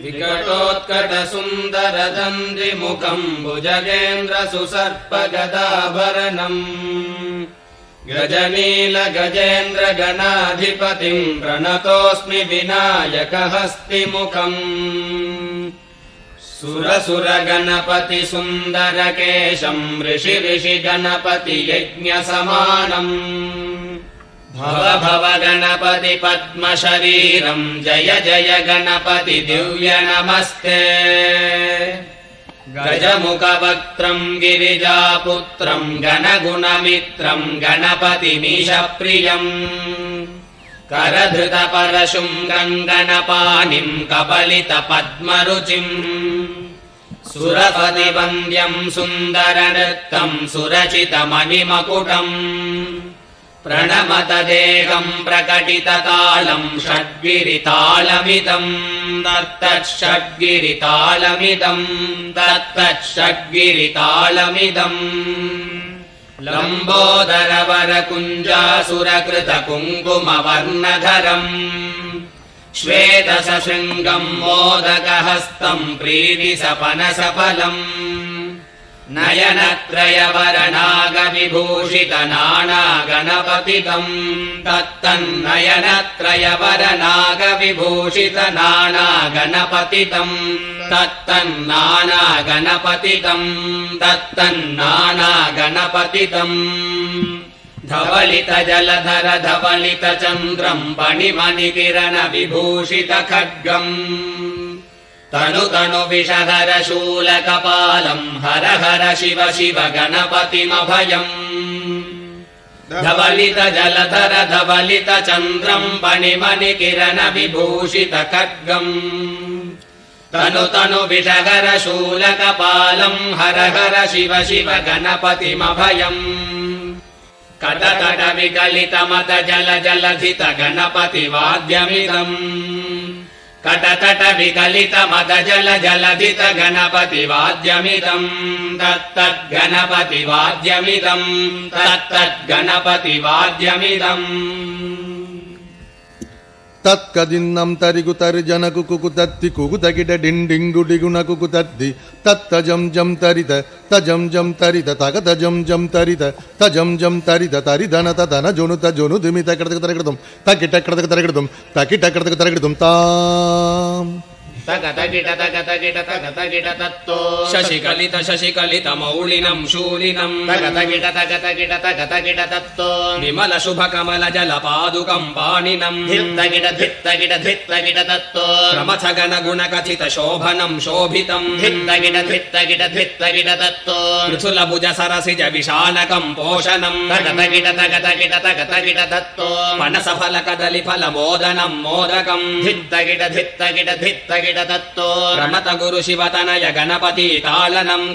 विकटोत्कटसुन्दरदन्दिमुखम् भुजगेन्द्रसुसर्पगदाभरणम् गजनीलगजेन्द्रगणाधिपतिम् प्रणतोऽस्मि विनायकहस्तिमुखम् सुरसुरगणपतिसुन्दरकेशम् ऋषिगणपतियज्ञसमानम् भव भव गणपति पद्मशरीरम् जय जय गणपति दिव्य नमस्ते गजमुखवक्त्रम् गिरिजापुत्रम् गणगुणमित्रम् गणपतिमीशप्रियम् करधृतपरशुम् गङ्गणपाणिम् कबलितपद्मरुचिम् सुरपतिवन्द्यम् सुन्दरनृत्तम् सुरचितमणिमकुटम् प्रणमत देहम् प्रकटिततालम् षड्गिरितालमिदम् दत्तच्छड्गिरितालमिदम् लम्बोदरवरकुञ्जासुरकृतकुङ्कुमवर्णधरम् श्वेतसशृङ्गम् मोदकहस्तम् प्रीतिसपनसफलम् नयनत्रयवरनागविभूषितनानागणपतितम् तत्तन्नयनत्रयवरनागविभूषितनानागणपतितम् तत्तन्नानागणपतितम् धवलितजलधर धवलितचन्द्रम् फणिमणिकिरणविभूषितखड्गम् तनु तनु विषधर शूलकपालम् हर हर शिव शिव गणपतिमभयम् धवलित जलधर धवलित चन्द्रम् फणिमणिकिरण विभूषित खड्गम् तनु तनु विषधर शूलकपालम् हर हर शिव शिव गणपतिमभयम् कट कट विकलित मद जल जलधित गणपति वाद्यमिदम् कट कट विकलित मद जल जलधित गणपति वाद्यमिदम् तत्तद्गणपति वाद्यमिदम् तत्कदिन्नं तरिगु तर्जनकु कुकुतत्ति कुकुतकिट डिण्डिङ्गु डिगुणकु कुतद्दि तत्तजं जं तरित तजं जं तरित तगतजं जं तरित तजं जं तरित तरिधन तदन जोनुत जोनु दिमित कृतकृतकृतं तकिटकृतकृतकृतं तकिटकृतकृतकृतं ताम् तगतगिट तत्तो शशिकलित शशिकलित मौलिनम् शूलिनम् तगतगिट तत्तो विमल शुभ कमल जल पादुकम् पाणिनम् धित्तगिट तत्तो प्रमथ गण गुण कथित शोभनम् शोभितम् धित्तगिट तत्तो पृथुल भुज सरसिज विशालकम् पोषणम् तगतगिट तत्तो पनस फल कदलि फल मोदनम् मोदकम् धित्तगिट तत्तो रमत गुरु शिवतनय गणपति तालनम्